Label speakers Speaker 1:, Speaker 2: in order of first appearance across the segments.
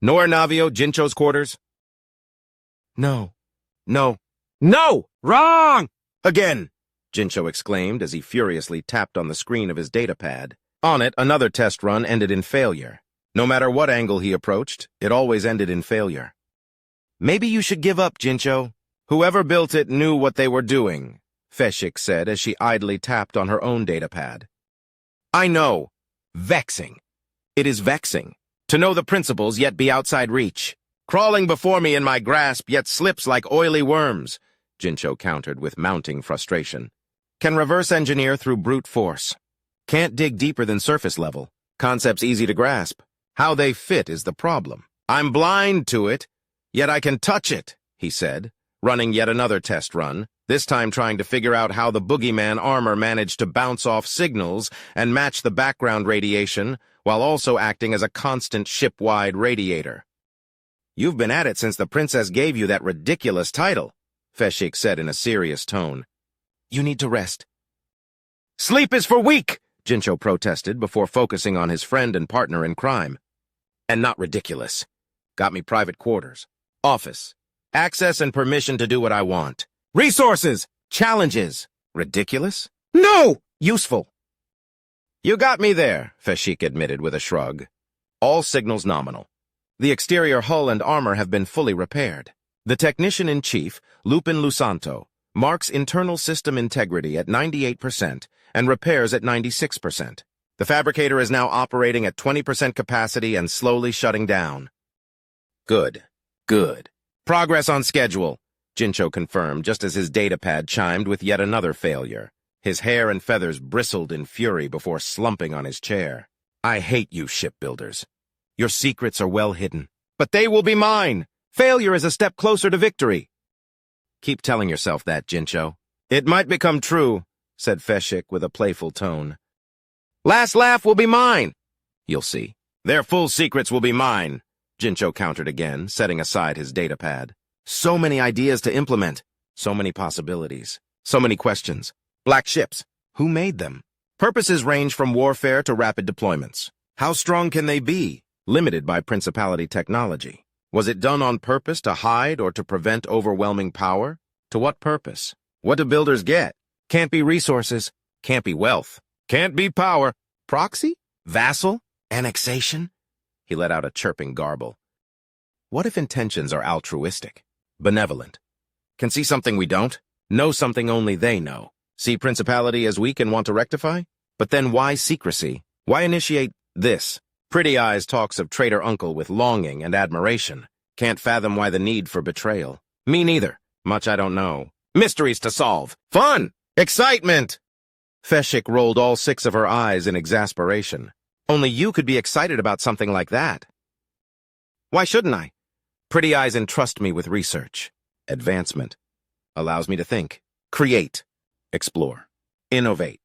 Speaker 1: Nor Navio, Jincho's quarters? No. No.
Speaker 2: No! Wrong!
Speaker 1: Again! Jincho exclaimed as he furiously tapped on the screen of his datapad. On it, another test run ended in failure. No matter what angle he approached, it always ended in failure. Maybe you should give up, Jincho. Whoever built it knew what they were doing, Feshik said as she idly tapped on her own datapad. I know. Vexing. It is vexing. To know the principles yet be outside reach. Crawling before me in my grasp yet slips like oily worms, Jincho countered with mounting frustration. Can reverse engineer through brute force. Can't dig deeper than surface level. Concepts easy to grasp. How they fit is the problem. I'm blind to it, yet I can touch it, he said, running yet another test run, this time trying to figure out how the boogeyman armor managed to bounce off signals and match the background radiation while also acting as a constant ship-wide radiator. You've been at it since the princess gave you that ridiculous title, Feshik said in a serious tone. You need to rest. Sleep is for weak, Jincho protested before focusing on his friend and partner in crime. And not ridiculous. Got me private quarters, office, access and permission to do what I want. Resources, challenges. Ridiculous? No! Useful. You got me there, Feshik admitted with a shrug. All signals nominal. The exterior hull and armor have been fully repaired. The technician-in-chief, Lupin Lusanto, marks internal system integrity at 98% and repairs at 96%. The fabricator is now operating at 20% capacity and slowly shutting down. Good. Good. Progress on schedule, Jincho confirmed just as his datapad chimed with yet another failure. His hair and feathers bristled in fury before slumping on his chair. I hate you, shipbuilders. Your secrets are well hidden, but they will be mine. Failure is a step closer to victory. Keep telling yourself that, Jincho. It might become true, said Feshik with a playful tone. Last laugh will be mine. You'll see. Their full secrets will be mine, Jincho countered again, setting aside his datapad. So many ideas to implement. So many possibilities. So many questions. Black ships. Who made them? Purposes range from warfare to rapid deployments. How strong can they be? Limited by Principality technology. Was it done on purpose to hide or to prevent overwhelming power? To what purpose? What do builders get? Can't be resources. Can't be wealth. Can't be power. Proxy? Vassal? Annexation? He let out a chirping garble. What if intentions are altruistic? Benevolent? Can see something we don't? Know something only they know? See Principality as weak and want to rectify? But then why secrecy? Why initiate this? Pretty Eyes talks of traitor uncle with longing and admiration. Can't fathom why the need for betrayal. Me neither. Much I don't know. Mysteries to solve. Fun! Excitement! Feshik rolled all 6 of her eyes in exasperation. Only you could be excited about something like that. Why shouldn't I? Pretty Eyes entrust me with research. Advancement. Allows me to think. Create. Explore. Innovate.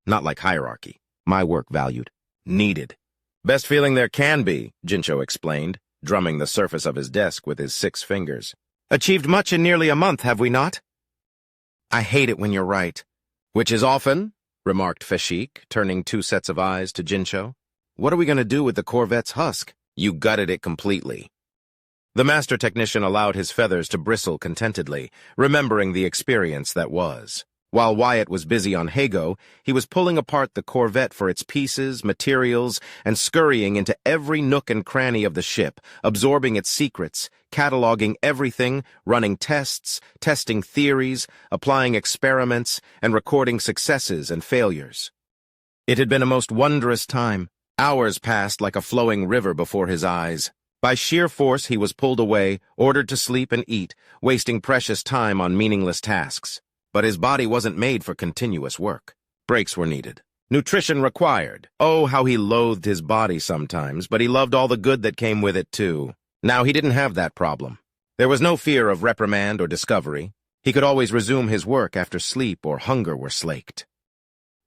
Speaker 1: Not like hierarchy. My work valued. Needed. Best feeling there can be, Jincho explained, drumming the surface of his desk with his 6 fingers. Achieved much in nearly a month, have we not? I hate it when you're right. Which is often, remarked Feshik, turning 2 sets of eyes to Jincho. What are we going to do with the Corvette's husk? You gutted it completely. The master technician allowed his feathers to bristle contentedly, remembering the experience that was. While Wyatt was busy on Hago, he was pulling apart the Corvette for its pieces, materials, and scurrying into every nook and cranny of the ship, absorbing its secrets, cataloging everything, running tests, testing theories, applying experiments, and recording successes and failures. It had been a most wondrous time. Hours passed like a flowing river before his eyes. By sheer force, he was pulled away, ordered to sleep and eat, wasting precious time on meaningless tasks. But his body wasn't made for continuous work. Breaks were needed. Nutrition required. Oh, how he loathed his body sometimes, but he loved all the good that came with it, too. Now he didn't have that problem. There was no fear of reprimand or discovery. He could always resume his work after sleep or hunger were slaked.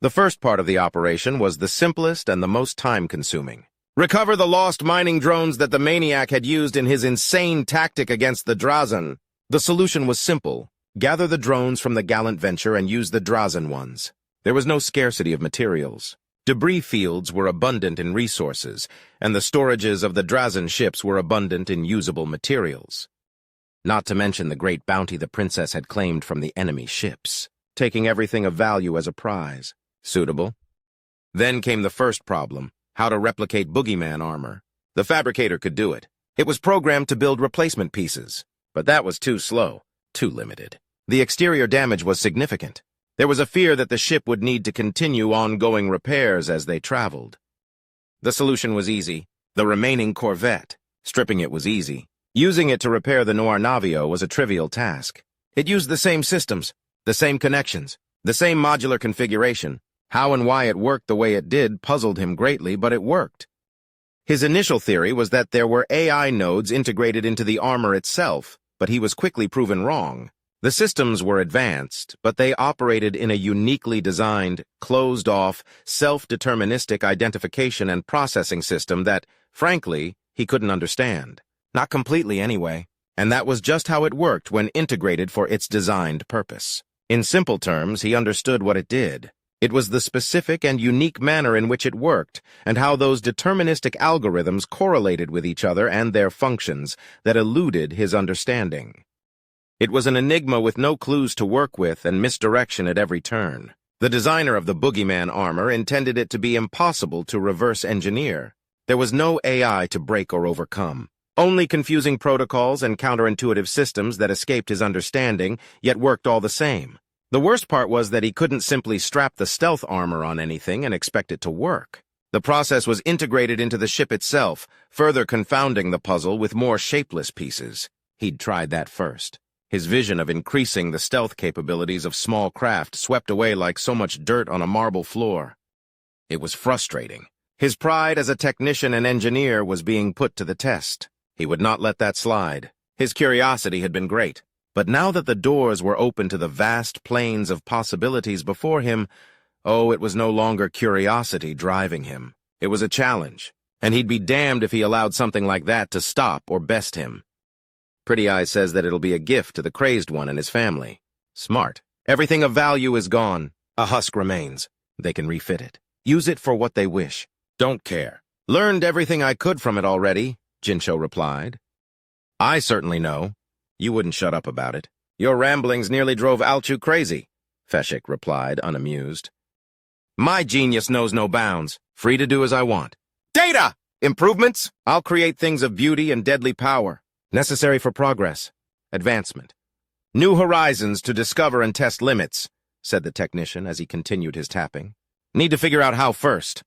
Speaker 1: The first part of the operation was the simplest and the most time-consuming. Recover the lost mining drones that the maniac had used in his insane tactic against the Drazen. The solution was simple. Gather the drones from the Gallant venture and use the Drazen ones. There was no scarcity of materials. Debris fields were abundant in resources, and the storages of the Drazen ships were abundant in usable materials. Not to mention the great bounty the princess had claimed from the enemy ships, taking everything of value as a prize. Suitable? Then came the first problem, how to replicate boogeyman armor. The fabricator could do it. It was programmed to build replacement pieces, but that was too slow, too limited. The exterior damage was significant. There was a fear that the ship would need to continue ongoing repairs as they traveled. The solution was easy. The remaining corvette. Stripping it was easy. Using it to repair the Noir Navio was a trivial task. It used the same systems, the same connections, the same modular configuration. How and why it worked the way it did puzzled him greatly, but it worked. His initial theory was that there were AI nodes integrated into the armor itself, but he was quickly proven wrong. The systems were advanced, but they operated in a uniquely designed, closed-off, self-deterministic identification and processing system that, frankly, he couldn't understand. Not completely, anyway. And that was just how it worked when integrated for its designed purpose. In simple terms, he understood what it did. It was the specific and unique manner in which it worked, and how those deterministic algorithms correlated with each other and their functions, that eluded his understanding. It was an enigma with no clues to work with and misdirection at every turn. The designer of the boogeyman armor intended it to be impossible to reverse engineer. There was no AI to break or overcome. Only confusing protocols and counterintuitive systems that escaped his understanding, yet worked all the same. The worst part was that he couldn't simply strap the stealth armor on anything and expect it to work. The process was integrated into the ship itself, further confounding the puzzle with more shapeless pieces. He'd tried that first. His vision of increasing the stealth capabilities of small craft swept away like so much dirt on a marble floor. It was frustrating. His pride as a technician and engineer was being put to the test. He would not let that slide. His curiosity had been great. But now that the doors were open to the vast plains of possibilities before him, it was no longer curiosity driving him. It was a challenge, and he'd be damned if he allowed something like that to stop or best him. Pretty Eyes says that it'll be a gift to the crazed one and his family. Smart. Everything of value is gone. A husk remains. They can refit it. Use it for what they wish. Don't care. Learned everything I could from it already, Jincho replied. I certainly know. You wouldn't shut up about it. Your ramblings nearly drove Alchu crazy, Feshik replied, unamused. My genius knows no bounds, free to do as I want. Data! Improvements? I'll create things of beauty and deadly power, necessary for progress, advancement. New horizons to discover and test limits, said the technician as he continued his tapping. Need to figure out how first.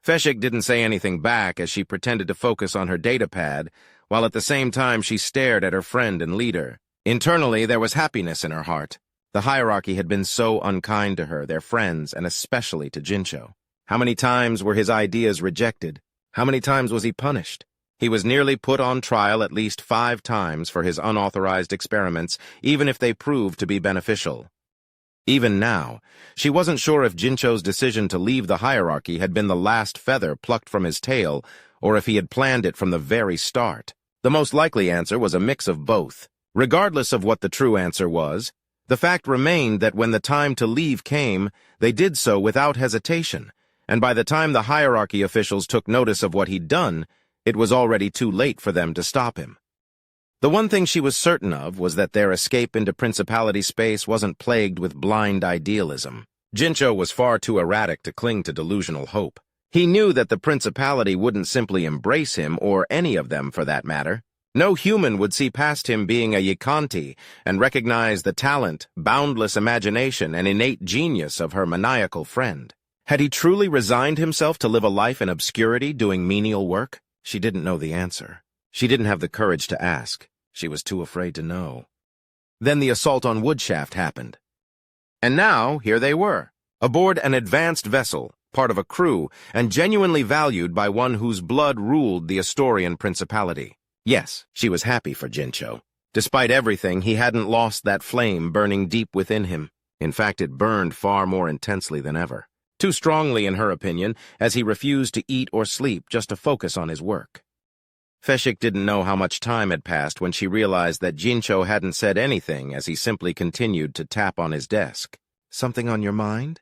Speaker 1: Feshik didn't say anything back as she pretended to focus on her datapad, while at the same time she stared at her friend and leader. Internally, there was happiness in her heart. The hierarchy had been so unkind to her, their friends, and especially to Jincho. How many times were his ideas rejected? How many times was he punished? He was nearly put on trial at least 5 times for his unauthorized experiments, even if they proved to be beneficial. Even now, she wasn't sure if Jincho's decision to leave the hierarchy had been the last feather plucked from his tail, or if he had planned it from the very start. The most likely answer was a mix of both. Regardless of what the true answer was, the fact remained that when the time to leave came, they did so without hesitation, and by the time the hierarchy officials took notice of what he'd done, it was already too late for them to stop him. The one thing she was certain of was that their escape into Principality space wasn't plagued with blind idealism. Jincho was far too erratic to cling to delusional hope. He knew that the Principality wouldn't simply embrace him, or any of them for that matter. No human would see past him being a Ykanti and recognize the talent, boundless imagination, and innate genius of her maniacal friend. Had he truly resigned himself to live a life in obscurity doing menial work? She didn't know the answer. She didn't have the courage to ask. She was too afraid to know. Then the assault on Woodshaft happened. And now, here they were, aboard an advanced vessel, part of a crew, and genuinely valued by one whose blood ruled the Astorian Principality. Yes, she was happy for Jincho. Despite everything, he hadn't lost that flame burning deep within him. In fact, it burned far more intensely than ever. Too strongly, in her opinion, as he refused to eat or sleep just to focus on his work. Feshik didn't know how much time had passed when she realized that Jincho hadn't said anything as he simply continued to tap on his desk. Something on your mind?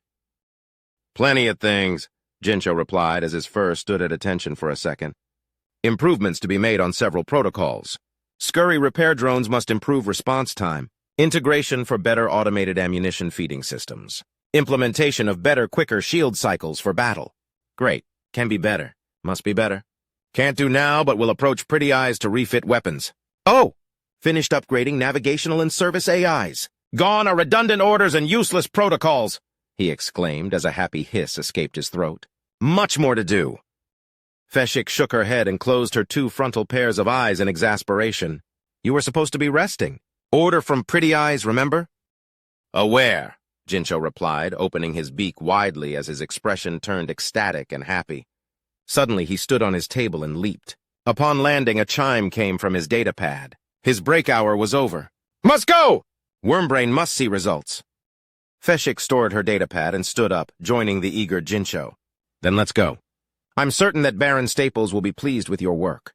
Speaker 1: Plenty of things. Jincho replied as his fur stood at attention for a second. Improvements to be made on several protocols. Scurry repair drones must improve response time. Integration for better automated ammunition feeding systems. Implementation of better, quicker shield cycles for battle. Great. Can be better. Must be better. Can't do now, but will approach Pretty Eyes to refit weapons. Oh! Finished upgrading navigational and service AIs. Gone are redundant orders and useless protocols, he exclaimed as a happy hiss escaped his throat. Much more to do. Feshik shook her head and closed her two frontal pairs of eyes in exasperation. You were supposed to be resting. Order from Pretty Eyes, remember? Aware, Jincho replied, opening his beak widely as his expression turned ecstatic and happy. Suddenly he stood on his table and leaped. Upon landing, a chime came from his datapad. His break hour was over. Must go! Wormbrain must see results. Feshik stored her datapad and stood up, joining the eager Jincho. Then let's go. I'm certain that Baron Staples will be pleased with your work.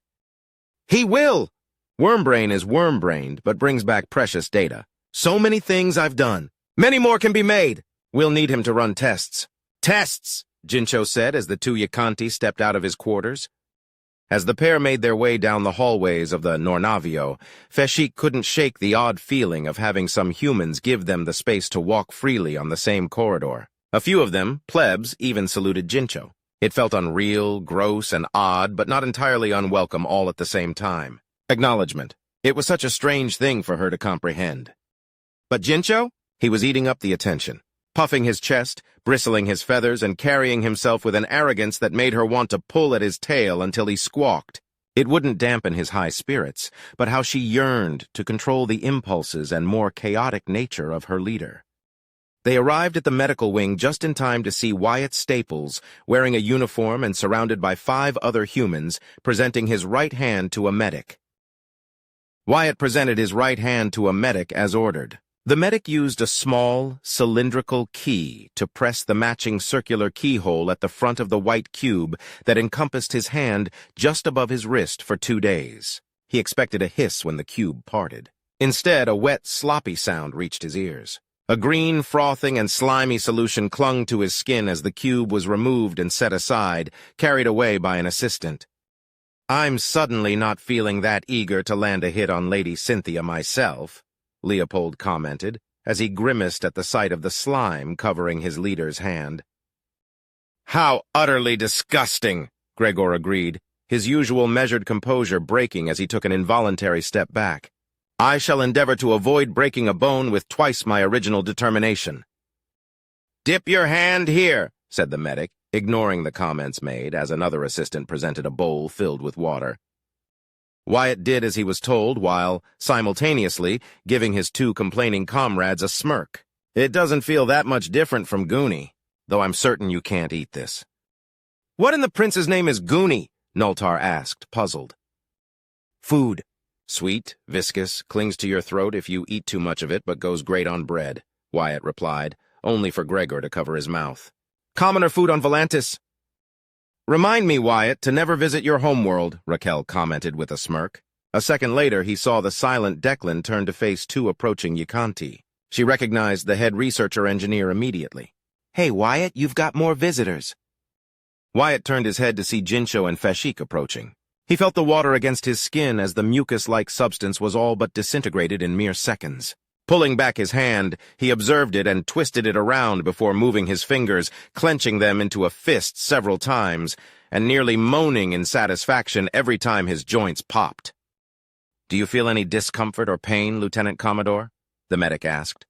Speaker 1: He will! Wormbrain is worm-brained, but brings back precious data. So many things I've done. Many more can be made. We'll need him to run tests. Tests, Jincho said as the two Ykanti stepped out of his quarters. As the pair made their way down the hallways of the Nornavio, Feshik couldn't shake the odd feeling of having some humans give them the space to walk freely on the same corridor. A few of them, plebs, even saluted Jincho. It felt unreal, gross, and odd, but not entirely unwelcome all at the same time. Acknowledgement. It was such a strange thing for her to comprehend. But Jincho? He was eating up the attention, puffing his chest, bristling his feathers, and carrying himself with an arrogance that made her want to pull at his tail until he squawked. It wouldn't dampen his high spirits, but how she yearned to control the impulses and more chaotic nature of her leader. They arrived at the medical wing just in time to see Wyatt Staples, wearing a uniform and surrounded by 5 other humans, presenting his right hand to a medic. Wyatt presented his right hand to a medic as ordered. The medic used a small, cylindrical key to press the matching circular keyhole at the front of the white cube that encompassed his hand just above his wrist for 2 days. He expected a hiss when the cube parted. Instead, a wet, sloppy sound reached his ears. A green, frothing, and slimy solution clung to his skin as the cube was removed and set aside, carried away by an assistant. I'm suddenly not feeling that eager to land a hit on Lady Cynthia myself, Leopold commented, as he grimaced at the sight of the slime covering his leader's hand. How utterly disgusting, Gregor agreed, his usual measured composure breaking as he took an involuntary step back. I shall endeavor to avoid breaking a bone with twice my original determination. Dip your hand here, said the medic, ignoring the comments made as another assistant presented a bowl filled with water. Wyatt did as he was told while, simultaneously, giving his 2 complaining comrades a smirk. It doesn't feel that much different from Goonie, though I'm certain you can't eat this. What in the prince's name is Goonie? Noltar asked, puzzled. Food. Sweet, viscous, clings to your throat if you eat too much of it but goes great on bread, Wyatt replied, only for Gregor to cover his mouth. Commoner food on Volantis. Remind me, Wyatt, to never visit your homeworld, Raquel commented with a smirk. A second later, he saw the silent Declan turn to face 2 approaching Ykanti. She recognized the head researcher engineer immediately. Hey, Wyatt, you've got more visitors. Wyatt turned his head to see Jincho and Feshik approaching. He felt the water against his skin as the mucus-like substance was all but disintegrated in mere seconds. Pulling back his hand, he observed it and twisted it around before moving his fingers, clenching them into a fist several times, and nearly moaning in satisfaction every time his joints popped. Do you feel any discomfort or pain, Lieutenant Commodore? The medic asked.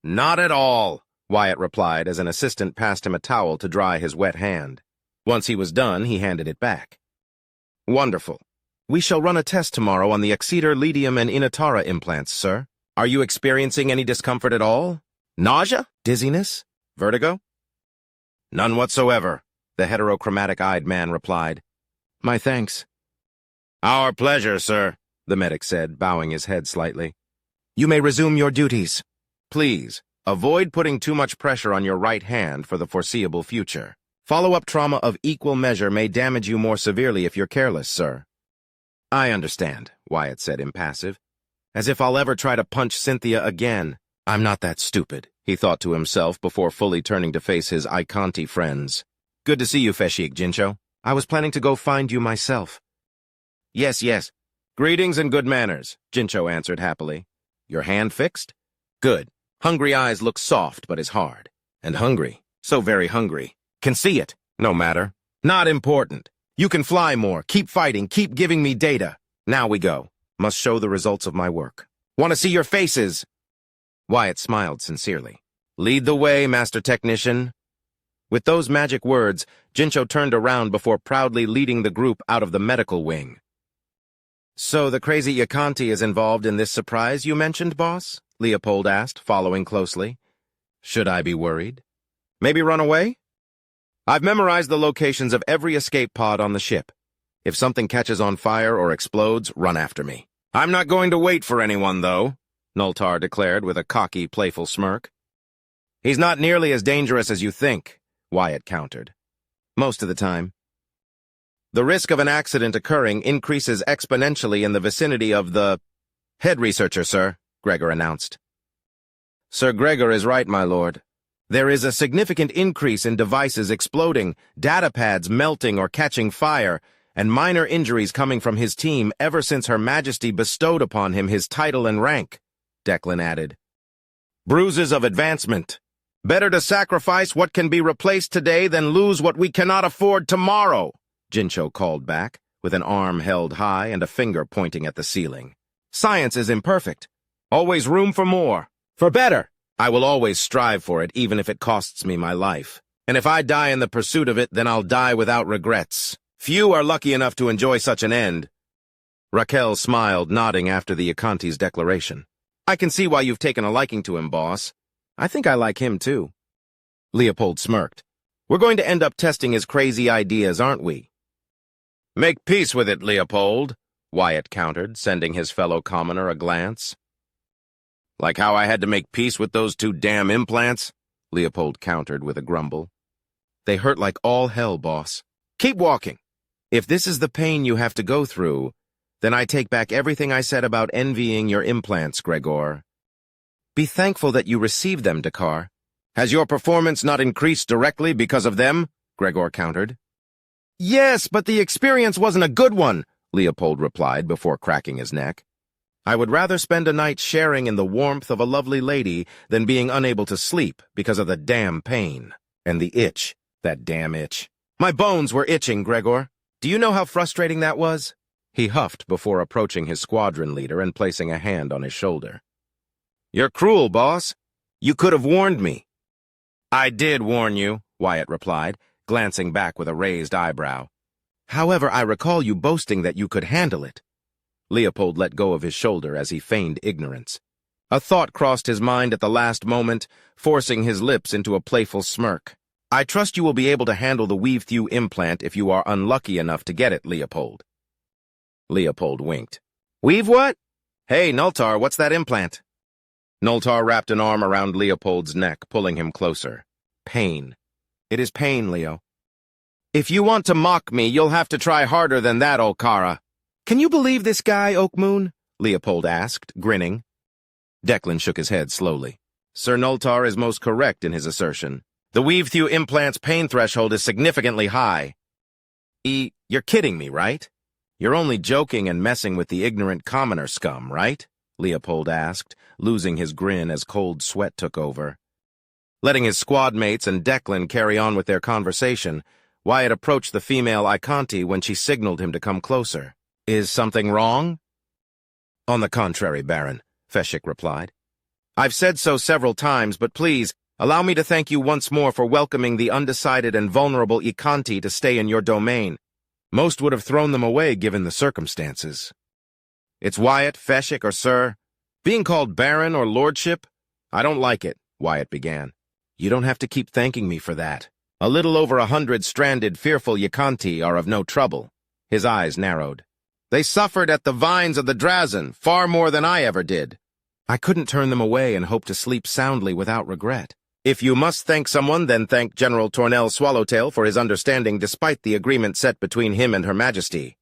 Speaker 1: Not at all, Wyatt replied as an assistant passed him a towel to dry his wet hand. Once he was done, he handed it back. Wonderful. We shall run a test tomorrow on the Exeter, Ledium, and Inatara implants, sir. Are you experiencing any discomfort at all? Nausea? Dizziness? Vertigo? None whatsoever, the heterochromatic-eyed man replied. My thanks. Our pleasure, sir, the medic said, bowing his head slightly. You may resume your duties. Please, avoid putting too much pressure on your right hand for the foreseeable future. Follow-up trauma of equal measure may damage you more severely if you're careless, sir. I understand, Wyatt said, impassive. As if I'll ever try to punch Cynthia again. I'm not that stupid, he thought to himself before fully turning to face his Ykanti friends. Good to see you, Feshik, Jincho. I was planning to go find you myself. Yes. Greetings and good manners, Jincho answered happily. Your hand fixed? Good. Hungry eyes look soft but is hard. And hungry. So very hungry. Can see it. No matter. Not important. You can fly more. Keep fighting. Keep giving me data. Now we go. Must show the results of my work. Want to see your faces? Wyatt smiled sincerely. Lead the way, Master Technician. With those magic words, Jincho turned around before proudly leading the group out of the medical wing. So the crazy Ykanti is involved in this surprise you mentioned, boss? Leopold asked, following closely. Should I be worried? Maybe run away? I've memorized the locations of every escape pod on the ship. If something catches on fire or explodes, run after me. I'm not going to wait for anyone, though, Nultar declared with a cocky, playful smirk. He's not nearly as dangerous as you think, Wyatt countered. Most of the time. The risk of an accident occurring increases exponentially in the vicinity of the head researcher, sir, Gregor announced. Sir Gregor is right, my lord. There is a significant increase in devices exploding, data pads melting or catching fire, and minor injuries coming from his team ever since Her Majesty bestowed upon him his title and rank, Declan added. Bruises of advancement. Better to sacrifice what can be replaced today than lose what we cannot afford tomorrow, Jincho called back, with an arm held high and a finger pointing at the ceiling. Science is imperfect. Always room for more. For better. I will always strive for it, even if it costs me my life. And if I die in the pursuit of it, then I'll die without regrets. Few are lucky enough to enjoy such an end. Raquel smiled, nodding after the Ykanti's declaration. I can see why you've taken a liking to him, boss. I think I like him, too. Leopold smirked. We're going to end up testing his crazy ideas, aren't we? Make peace with it, Leopold, Wyatt countered, sending his fellow commoner a glance. Like how I had to make peace with those two damn implants? Leopold countered with a grumble. They hurt like all hell, boss. Keep walking. If this is the pain you have to go through, then I take back everything I said about envying your implants, Gregor. Be thankful that you received them, Dakar. Has your performance not increased directly because of them? Gregor countered. Yes, but the experience wasn't a good one, Leopold replied before cracking his neck. I would rather spend a night sharing in the warmth of a lovely lady than being unable to sleep because of the damn pain. And the itch, that damn itch. My bones were itching, Gregor. Do you know how frustrating that was? He huffed before approaching his squadron leader and placing a hand on his shoulder. You're cruel, boss. You could have warned me. I did warn you, Wyatt replied, glancing back with a raised eyebrow. However, I recall you boasting that you could handle it. Leopold let go of his shoulder as he feigned ignorance. A thought crossed his mind at the last moment, forcing his lips into a playful smirk. I trust you will be able to handle the weave-thew implant if you are unlucky enough to get it, Leopold. Leopold winked. Weave what? Hey, Nultar, what's that implant? Nultar wrapped an arm around Leopold's neck, pulling him closer. Pain. It is pain, Leo. If you want to mock me, you'll have to try harder than that, Okara. Can you believe this guy, Oakmoon? Leopold asked, grinning. Declan shook his head slowly. Sir Nultar is most correct in his assertion. The weave-thew implant's pain threshold is significantly high. You're kidding me, right? You're only joking and messing with the ignorant commoner scum, right? Leopold asked, losing his grin as cold sweat took over. Letting his squad mates and Declan carry on with their conversation, Wyatt approached the female Ykanti when she signaled him to come closer. Is something wrong? On the contrary, Baron, Feshik replied. I've said so several times, but please, allow me to thank you once more for welcoming the undecided and vulnerable Ykanti to stay in your domain. Most would have thrown them away given the circumstances. It's Wyatt, Feshik, or Sir. Being called Baron or Lordship? I don't like it, Wyatt began. You don't have to keep thanking me for that. A little over 100 stranded, fearful Ykanti are of no trouble. His eyes narrowed. They suffered at the vines of the Drazen, far more than I ever did. I couldn't turn them away and hope to sleep soundly without regret. If you must thank someone, then thank General Tornell Swallowtail for his understanding despite the agreement set between him and Her Majesty.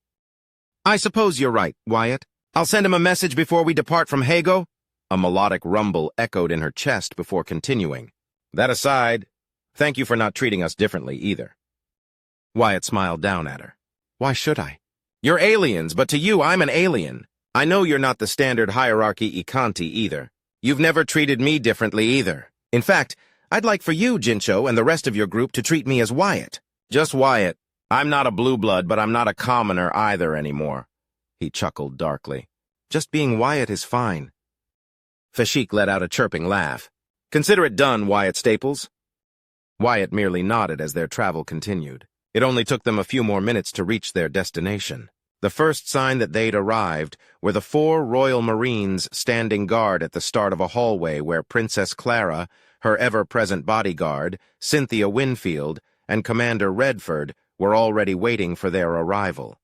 Speaker 1: I suppose you're right, Wyatt. I'll send him a message before we depart from Hago. A melodic rumble echoed in her chest before continuing. That aside, thank you for not treating us differently either. Wyatt smiled down at her. Why should I? You're aliens, but to you, I'm an alien. I know you're not the standard hierarchy Ykanti either. You've never treated me differently either. In fact, I'd like for you, Jincho, and the rest of your group to treat me as Wyatt. Just Wyatt. I'm not a blue blood, but I'm not a commoner either anymore. He chuckled darkly. Just being Wyatt is fine. Fashik let out a chirping laugh. Consider it done, Wyatt Staples. Wyatt merely nodded as their travel continued. It only took them a few more minutes to reach their destination. The first sign that they'd arrived were the 4 Royal Marines standing guard at the start of a hallway where Princess Clara, her ever-present bodyguard, Cynthia Winfield, and Commander Redford were already waiting for their arrival.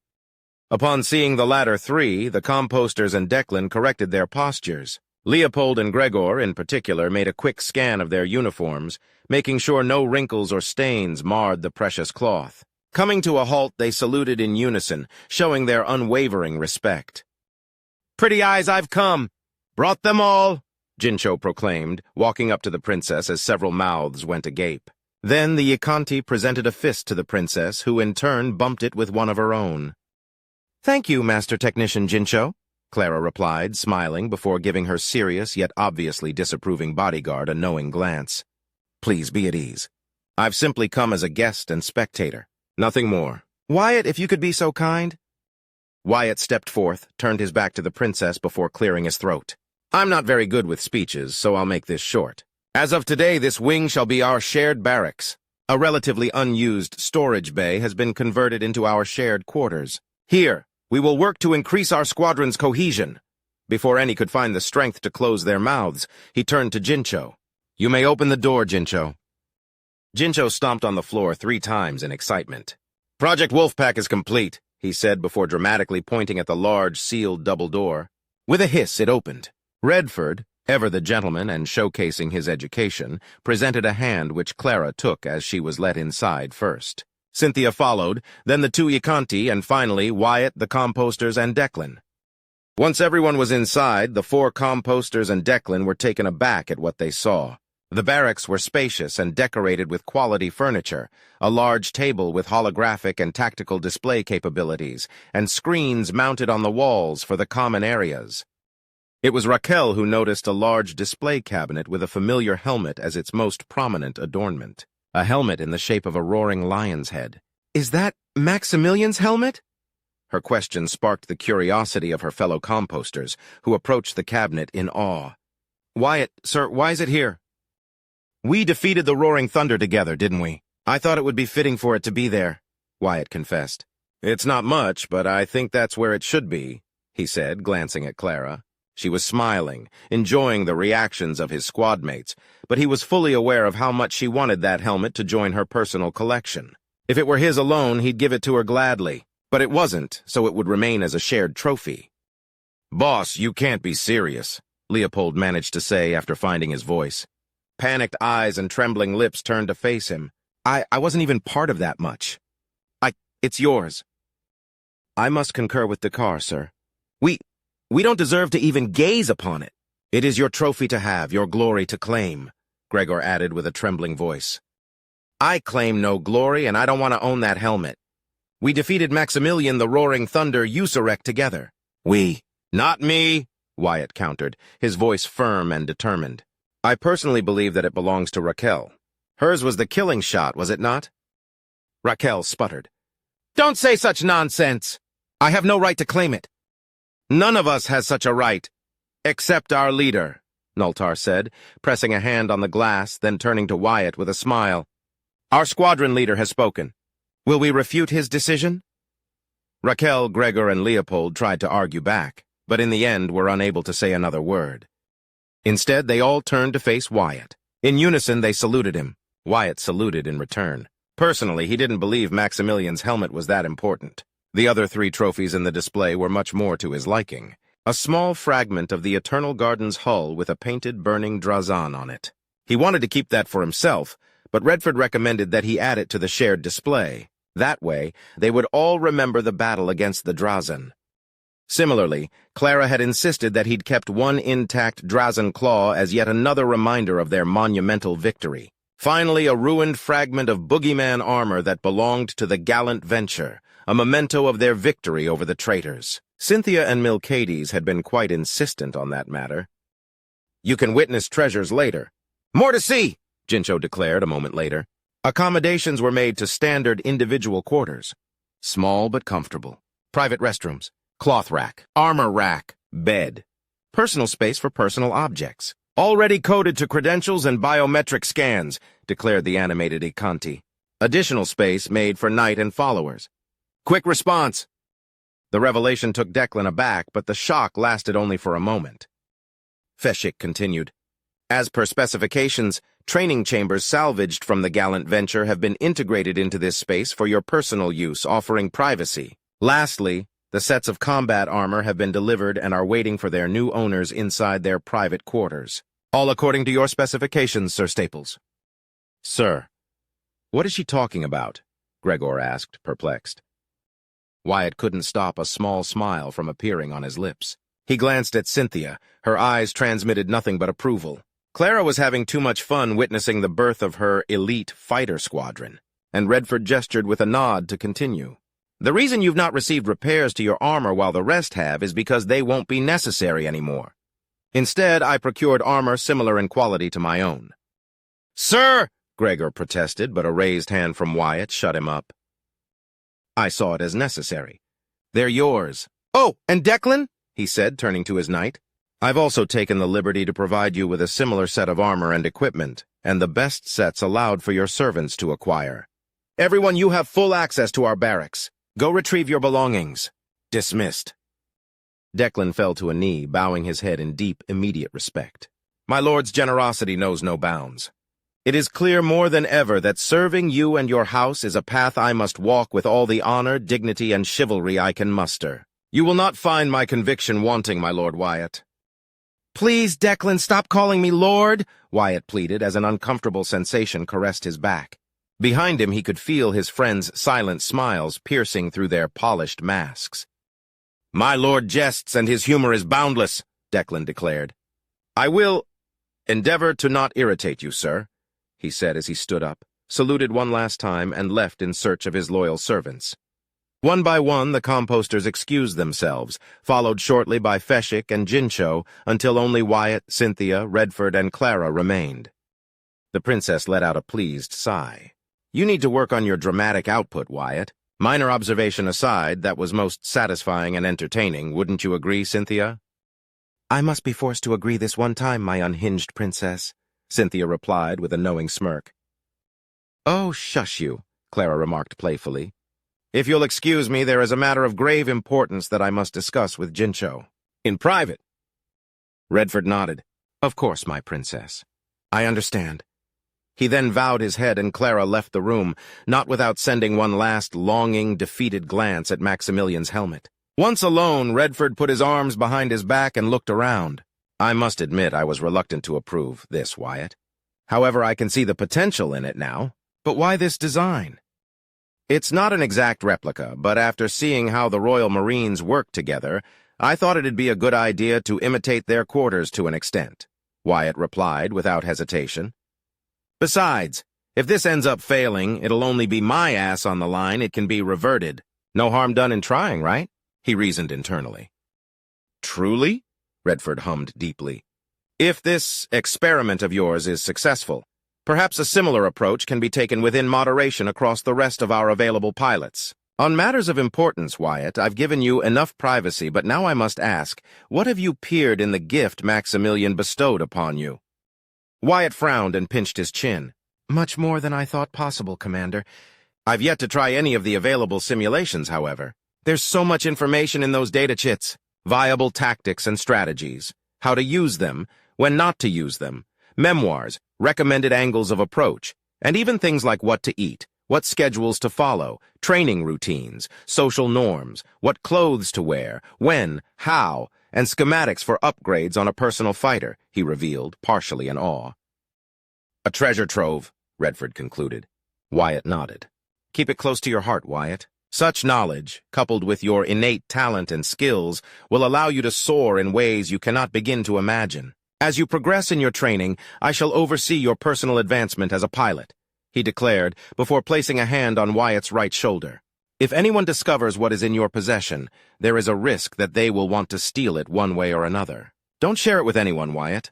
Speaker 1: Upon seeing the latter 3, the composters and Declan corrected their postures. Leopold and Gregor, in particular, made a quick scan of their uniforms, making sure no wrinkles or stains marred the precious cloth. Coming to a halt, they saluted in unison, showing their unwavering respect. "Pretty eyes, I've come! Brought them all!" Jincho proclaimed, walking up to the princess as several mouths went agape. Then the Ykanti presented a fist to the princess, who in turn bumped it with one of her own. "Thank you, Master Technician Jincho," Clara replied, smiling before giving her serious yet obviously disapproving bodyguard a knowing glance. "Please be at ease. I've simply come as a guest and spectator. Nothing more. Wyatt, if you could be so kind." Wyatt stepped forth, turned his back to the princess before clearing his throat. "I'm not very good with speeches, so I'll make this short. As of today, this wing shall be our shared barracks. A relatively unused storage bay has been converted into our shared quarters. Here, we will work to increase our squadron's cohesion." Before any could find the strength to close their mouths, he turned to Jincho. "You may open the door, Jincho." Jincho stomped on the floor 3 times in excitement. "Project Wolfpack is complete," he said before dramatically pointing at the large, sealed double door. With a hiss, it opened. Redford, ever the gentleman and showcasing his education, presented a hand which Clara took as she was let inside first. Cynthia followed, then the 2 Ykanti, and finally Wyatt, the composters, and Declan. Once everyone was inside, the 4 composters and Declan were taken aback at what they saw. The barracks were spacious and decorated with quality furniture, a large table with holographic and tactical display capabilities, and screens mounted on the walls for the common areas. It was Raquel who noticed a large display cabinet with a familiar helmet as its most prominent adornment. A helmet in the shape of a roaring lion's head. "Is that Maximilian's helmet?" Her question sparked the curiosity of her fellow composters, who approached the cabinet in awe. "Wyatt, sir, why is it here?" "We defeated the Roaring Thunder together, didn't we? I thought it would be fitting for it to be there," Wyatt confessed. "It's not much, but I think that's where it should be," he said, glancing at Clara. She was smiling, enjoying the reactions of his squad mates, but he was fully aware of how much she wanted that helmet to join her personal collection. If it were his alone, he'd give it to her gladly, but it wasn't, so it would remain as a shared trophy. "Boss, you can't be serious," Leopold managed to say after finding his voice. Panicked eyes and trembling lips turned to face him. I wasn't even part of that much. It's yours." "I must concur with Dakar, sir. We don't deserve to even gaze upon it." "It is your trophy to have, your glory to claim," Gregor added with a trembling voice. "I claim no glory, and I don't want to own that helmet. We defeated Maximilian the Roaring Thunder Usurek together." "We." "Not me," Wyatt countered, his voice firm and determined. "I personally believe that it belongs to Raquel. Hers was the killing shot, was it not?" Raquel sputtered. "Don't say such nonsense! I have no right to claim it." "None of us has such a right, except our leader," Nultar said, pressing a hand on the glass, then turning to Wyatt with a smile. "Our squadron leader has spoken. Will we refute his decision?" Raquel, Gregor, and Leopold tried to argue back, but in the end were unable to say another word. Instead, they all turned to face Wyatt. In unison, they saluted him. Wyatt saluted in return. Personally, he didn't believe Maximilian's helmet was that important. The other 3 trophies in the display were much more to his liking. A small fragment of the Eternal Garden's hull with a painted burning Drazan on it. He wanted to keep that for himself, but Redford recommended that he add it to the shared display. That way, they would all remember the battle against the Drazan. Similarly, Clara had insisted that he'd kept one intact Drazan claw as yet another reminder of their monumental victory. Finally, a ruined fragment of boogeyman armor that belonged to the gallant venture, a memento of their victory over the traitors. Cynthia and Milcades had been quite insistent on that matter. You can witness treasures later. More to see, Jincho declared a moment later. Accommodations were made to standard individual quarters. Small but comfortable. Private restrooms, cloth rack, armor rack, bed. Personal space for personal objects. Already coded to credentials and biometric scans, declared the animated Ykanti. Additional space made for knight and followers. Quick response. The revelation took Declan aback, but the shock lasted only for a moment. Feshik continued. As per specifications, training chambers salvaged from the gallant venture have been integrated into this space for your personal use, offering privacy. Lastly, the sets of combat armor have been delivered and are waiting for their new owners inside their private quarters. All according to your specifications, Sir Staples. Sir, what is she talking about? Gregor asked, perplexed. Wyatt couldn't stop a small smile from appearing on his lips. He glanced at Cynthia. Her eyes transmitted nothing but approval. Clara was having too much fun witnessing the birth of her elite fighter squadron, and Redford gestured with a nod to continue. The reason you've not received repairs to your armor while the rest have is because they won't be necessary anymore. Instead, I procured armor similar in quality to my own. Sir! Gregor protested, but a raised hand from Wyatt shut him up. I saw it as necessary. They're yours. Oh, and Declan? He said, turning to his knight. I've also taken the liberty to provide you with a similar set of armor and equipment, and the best sets allowed for your servants to acquire. Everyone, you have full access to our barracks. Go retrieve your belongings. Dismissed. Declan fell to a knee, bowing his head in deep, immediate respect. My lord's generosity knows no bounds. It is clear more than ever that serving you and your house is a path I must walk with all the honor, dignity, and chivalry I can muster. You will not find my conviction wanting, my Lord Wyatt. Please, Declan, stop calling me Lord, Wyatt pleaded as an uncomfortable sensation caressed his back. Behind him he could feel his friends' silent smiles piercing through their polished masks. My lord jests and his humor is boundless, Declan declared. I will endeavor to not irritate you, sir, he said as he stood up, saluted one last time, and left in search of his loyal servants. One by one, the composters excused themselves, followed shortly by Feshik and Jincho, until only Wyatt, Cynthia, Redford, and Clara remained. The princess let out a pleased sigh. You need to work on your dramatic output, Wyatt. Minor observation aside, that was most satisfying and entertaining, wouldn't you agree, Cynthia? I must be forced to agree this one time, my unhinged princess, Cynthia replied with a knowing smirk. Oh, shush you, Clara remarked playfully. If you'll excuse me, there is a matter of grave importance that I must discuss with Jincho. In private. Redford nodded. Of course, my princess. I understand. He then bowed his head and Clara left the room, not without sending one last longing, defeated glance at Maximilian's helmet. Once alone, Redford put his arms behind his back and looked around. I must admit I was reluctant to approve this, Wyatt. However, I can see the potential in it now. But why this design? It's not an exact replica, but after seeing how the Royal Marines work together, I thought it'd be a good idea to imitate their quarters to an extent, Wyatt replied without hesitation. Besides, if this ends up failing, it'll only be my ass on the line. It can be reverted. No harm done in trying, right? He reasoned internally. Truly? Redford hummed deeply. If this experiment of yours is successful, perhaps a similar approach can be taken within moderation across the rest of our available pilots. On matters of importance, Wyatt, I've given you enough privacy, but now I must ask, what have you peered in the gift Maximilian bestowed upon you? Wyatt frowned and pinched his chin. Much more than I thought possible, Commander. I've yet to try any of the available simulations, however. There's so much information in those data chits. Viable tactics and strategies. How to use them, when not to use them. Memoirs, recommended angles of approach, and even things like what to eat, what schedules to follow, training routines, social norms, what clothes to wear, when, how, and schematics for upgrades on a personal fighter, he revealed, partially in awe. A treasure trove, Redford concluded. Wyatt nodded. Keep it close to your heart, Wyatt. Such knowledge, coupled with your innate talent and skills, will allow you to soar in ways you cannot begin to imagine. As you progress in your training, I shall oversee your personal advancement as a pilot, he declared before placing a hand on Wyatt's right shoulder. If anyone discovers what is in your possession, there is a risk that they will want to steal it one way or another. Don't share it with anyone, Wyatt.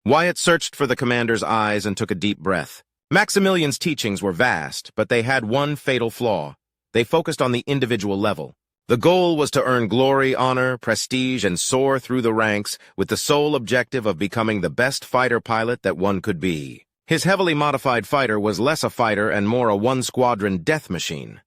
Speaker 1: Wyatt searched for the commander's eyes and took a deep breath. Maximilian's teachings were vast, but they had one fatal flaw. They focused on the individual level. The goal was to earn glory, honor, prestige, and soar through the ranks with the sole objective of becoming the best fighter pilot that one could be. His heavily modified fighter was less a fighter and more a one-squadron death machine.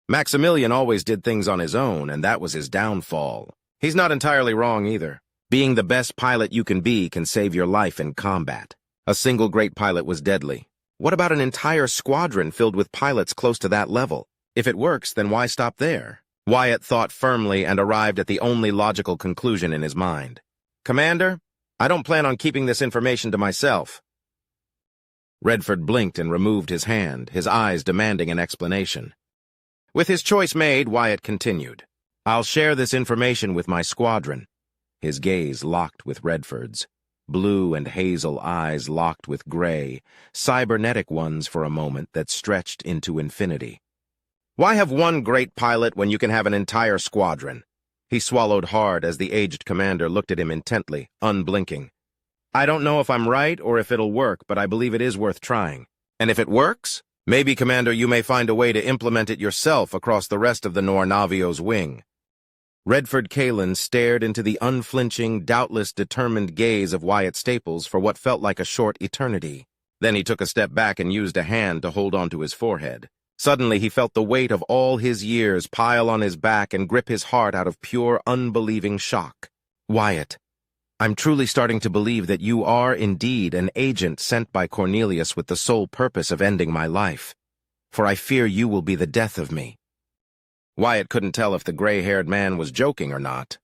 Speaker 1: Maximilian always did things on his own, and that was his downfall. He's not entirely wrong either. Being the best pilot you can be can save your life in combat. A single great pilot was deadly. What about an entire squadron filled with pilots close to that level? If it works, then why stop there? Wyatt thought firmly and arrived at the only logical conclusion in his mind. Commander, I don't plan on keeping this information to myself. Redford blinked and removed his hand, his eyes demanding an explanation. With his choice made, Wyatt continued. I'll share this information with my squadron. His gaze locked with Redford's. Blue and hazel eyes locked with gray, cybernetic ones for a moment that stretched into infinity. Why have one great pilot when you can have an entire squadron? He swallowed hard as the aged commander looked at him intently, unblinking. I don't know if I'm right or if it'll work, but I believe it is worth trying. And if it works, maybe, Commander, you may find a way to implement it yourself across the rest of the Navio's wing. Redford Kalin stared into the unflinching, doubtless determined gaze of Wyatt Staples for what felt like a short eternity. Then he took a step back and used a hand to hold onto his forehead. Suddenly he felt the weight of all his years pile on his back and grip his heart out of pure, unbelieving shock. Wyatt, I'm truly starting to believe that you are indeed an agent sent by Cornelius with the sole purpose of ending my life. For I fear you will be the death of me. Wyatt couldn't tell if the gray-haired man was joking or not.